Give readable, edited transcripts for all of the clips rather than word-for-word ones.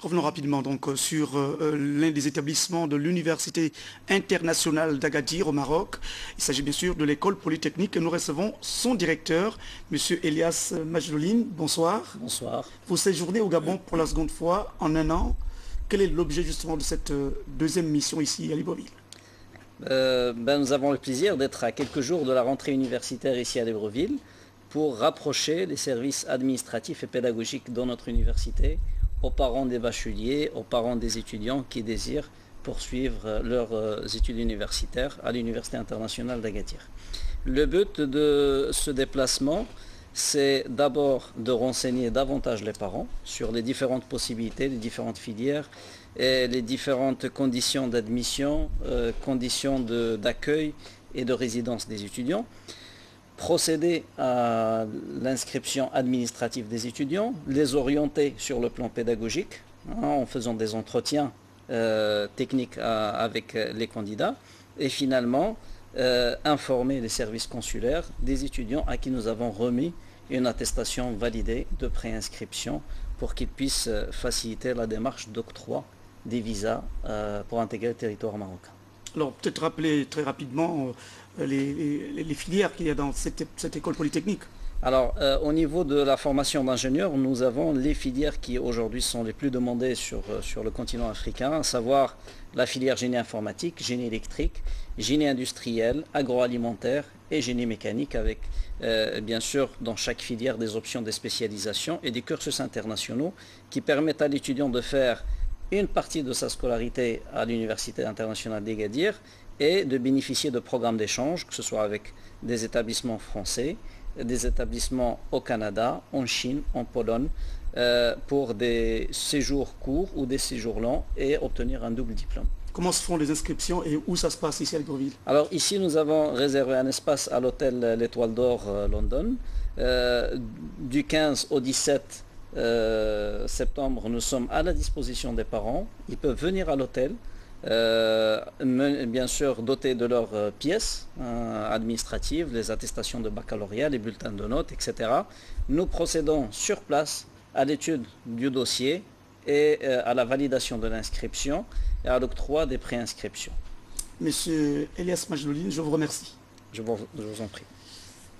Revenons rapidement donc sur l'un des établissements de l'Université internationale d'Agadir au Maroc. Il s'agit bien sûr de l'école polytechnique et nous recevons son directeur, M. Elias Majdoline. Bonsoir. Bonsoir. Vous séjournez au Gabon pour la seconde fois en un an. Quel est l'objet justement de cette deuxième mission ici à Libreville? Nous avons le plaisir d'être à quelques jours de la rentrée universitaire ici à Libreville pour rapprocher les services administratifs et pédagogiques dans notre université aux parents des bacheliers, aux parents des étudiants qui désirent poursuivre leurs études universitaires à l'Université internationale d'Agadir. Le but de ce déplacement, c'est d'abord de renseigner davantage les parents sur les différentes possibilités, les différentes filières et les différentes conditions d'admission, conditions d'accueil et de résidence des étudiants. Procéder à l'inscription administrative des étudiants, les orienter sur le plan pédagogique en faisant des entretiens techniques avec les candidats et finalement informer les services consulaires des étudiants à qui nous avons remis une attestation validée de préinscription pour qu'ils puissent faciliter la démarche d'octroi des visas pour intégrer le territoire marocain. Alors peut-être rappeler très rapidement les filières qu'il y a dans cette école polytechnique. Alors au niveau de la formation d'ingénieurs, nous avons les filières qui aujourd'hui sont les plus demandées sur le continent africain, à savoir la filière génie informatique, génie électrique, génie industriel, agroalimentaire et génie mécanique avec bien sûr dans chaque filière des options de spécialisation et des cursus internationaux qui permettent à l'étudiant de faire une partie de sa scolarité à l'Université internationale d'Agadir et de bénéficier de programmes d'échange, que ce soit avec des établissements français, des établissements au Canada, en Chine, en Pologne, pour des séjours courts ou des séjours longs et obtenir un double diplôme. Comment se font les inscriptions et où ça se passe ici à Libreville? Alors ici nous avons réservé un espace à l'hôtel l'Étoile d'Or London. Du 15 au 17 septembre, nous sommes à la disposition des parents. Ils peuvent venir à l'hôtel, bien sûr dotés de leurs pièces administratives, les attestations de baccalauréat, les bulletins de notes, etc. Nous procédons sur place à l'étude du dossier et à la validation de l'inscription et à l'octroi des préinscriptions. Monsieur Elias Majdoline, je vous remercie. Je vous en prie.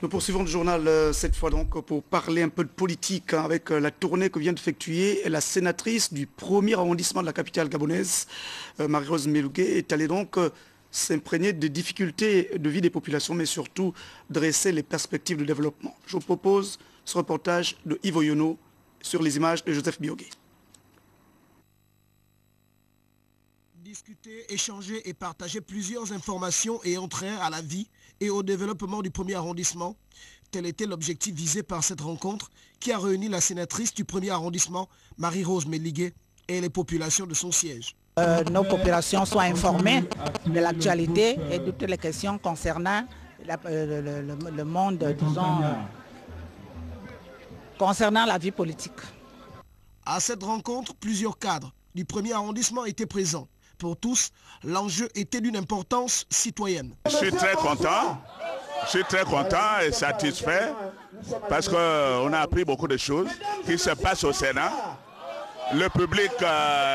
Nous poursuivons le journal cette fois donc pour parler un peu de politique avec la tournée que vient d'effectuer la sénatrice du 1er arrondissement de la capitale gabonaise, Marie-Rose Melougué, est allée donc s'imprégner des difficultés de vie des populations, mais surtout dresser les perspectives de développement. Je vous propose ce reportage de Yves Oyono sur les images de Joseph Biogué. Discuter, échanger et partager plusieurs informations ayant trait à la vie et au développement du 1er arrondissement. Tel était l'objectif visé par cette rencontre qui a réuni la sénatrice du 1er arrondissement, Marie-Rose Melougué, et les populations de son siège. Nos populations soient informées de l'actualité et de toutes les questions concernant le monde, disons, concernant la vie politique. À cette rencontre, plusieurs cadres du 1er arrondissement étaient présents. Pour tous, l'enjeu était d'une importance citoyenne. Je suis très content et satisfait parce qu'on a appris beaucoup de choses qui se passent au Sénat. Le public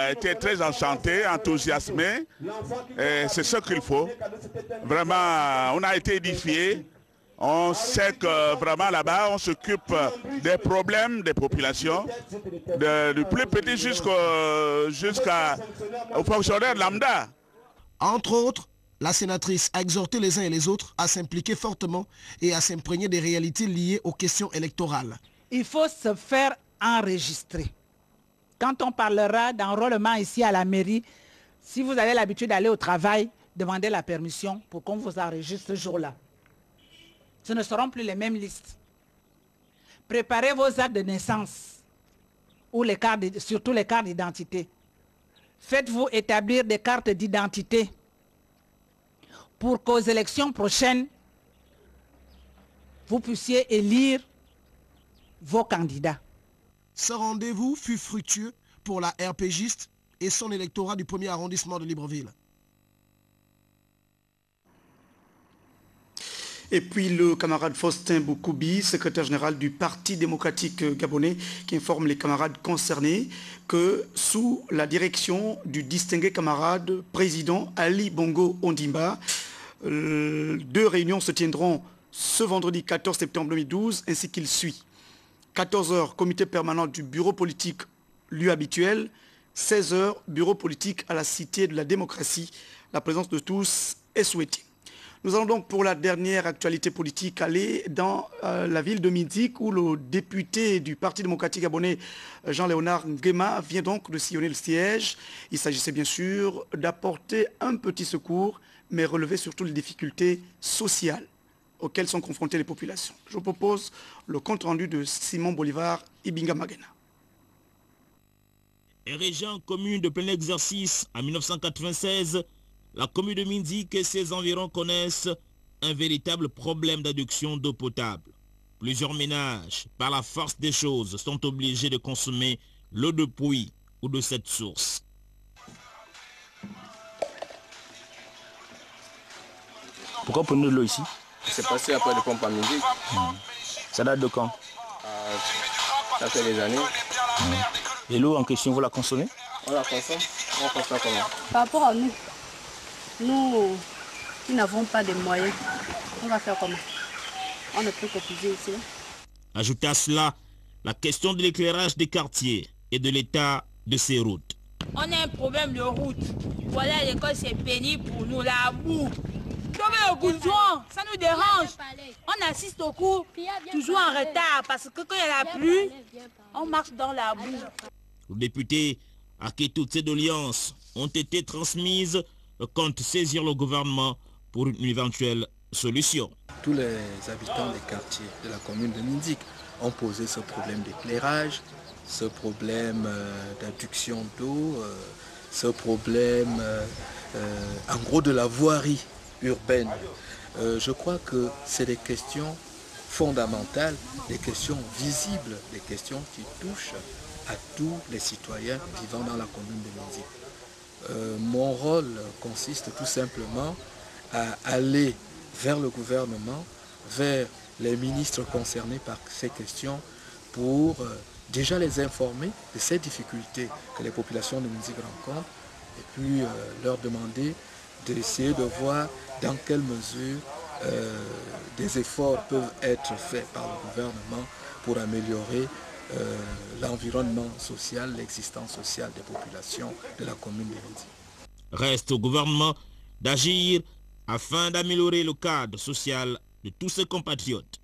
était très enchanté, enthousiasmé, et c'est ce qu'il faut. Vraiment, on a été édifié. On sait que vraiment là-bas, on s'occupe des problèmes des populations, du plus petit jusqu'aux fonctionnaires lambda. Entre autres, la sénatrice a exhorté les uns et les autres à s'impliquer fortement et à s'imprégner des réalités liées aux questions électorales. Il faut se faire enregistrer. Quand on parlera d'enrôlement ici à la mairie, si vous avez l'habitude d'aller au travail, demandez la permission pour qu'on vous enregistre ce jour-là. Ce ne seront plus les mêmes listes. Préparez vos actes de naissance, ou surtout les cartes d'identité. Faites-vous établir des cartes d'identité pour qu'aux élections prochaines, vous puissiez élire vos candidats. Ce rendez-vous fut fructueux pour la RPGiste et son électorat du 1er arrondissement de Libreville. Et puis le camarade Faustin Boukoubi, secrétaire général du Parti démocratique gabonais, qui informe les camarades concernés que sous la direction du distingué camarade président Ali Bongo Ondimba, 2 réunions se tiendront ce vendredi 14 septembre 2012 ainsi qu'il suit. 14h, comité permanent du bureau politique, lieu habituel. 16h, bureau politique à la Cité de la démocratie. La présence de tous est souhaitée. Nous allons donc pour la dernière actualité politique aller dans la ville de Minzik où le député du Parti démocratique gabonais Jean-Léonard Nguema vient donc de sillonner le siège. Il s'agissait bien sûr d'apporter un petit secours mais relever surtout les difficultés sociales auxquelles sont confrontées les populations. Je vous propose le compte-rendu de Simon Bolivar Ibinga Magena. Érigée en commune de plein exercice en 1996, la commune de Minzik et ses environs connaissent un véritable problème d'adduction d'eau potable. Plusieurs ménages, par la force des choses, sont obligés de consommer l'eau de pluie ou de cette source. Pourquoi prenez de l'eau ici? C'est passé après le pompe à Minzik. Ça date de quand? Ça fait des années. Et l'eau en question, vous la consommez? On la consomme. On consomme comment? Par rapport à nous, nous qui n'avons pas de moyens, on va faire comment? On ne peut qu'utiliser ici. Ajoutez à cela la question de l'éclairage des quartiers et de l'état de ces routes. On a un problème de route. Voilà, l'école c'est pénible pour nous, la boue. Le goudron, ça nous dérange. On assiste au cours toujours en retard parce que quand il y a la pluie, on marche dans la boue. Le député à qui toutes ces doléances ont été transmises compte saisir le gouvernement pour une éventuelle solution. Tous les habitants des quartiers de la commune de Minzik ont posé ce problème d'éclairage, ce problème d'adduction d'eau, ce problème en gros de la voirie urbaine. Je crois que c'est des questions fondamentales, des questions visibles, des questions qui touchent à tous les citoyens vivant dans la commune de Minzik. Mon rôle consiste tout simplement à aller vers le gouvernement, vers les ministres concernés par ces questions pour déjà les informer de ces difficultés que les populations de Minzik rencontrent et puis leur demander d'essayer de voir dans quelle mesure des efforts peuvent être faits par le gouvernement pour améliorer l'environnement social, l'existence sociale des populations de la commune de Minzik. Reste au gouvernement d'agir afin d'améliorer le cadre social de tous ses compatriotes.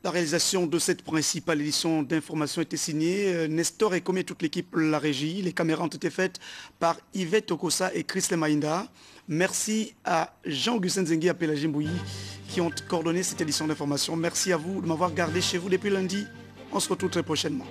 La réalisation de cette principale édition d'information était signée Nestor et comme toute l'équipe la régie. Les caméras ont été faites par Yvette Okosa et Chris Lemaïnda. Merci à Jean-Augustin Zengi et Pélagine Bouilly qui ont coordonné cette édition d'information. Merci à vous de m'avoir gardé chez vous depuis lundi. On se retrouve très prochainement.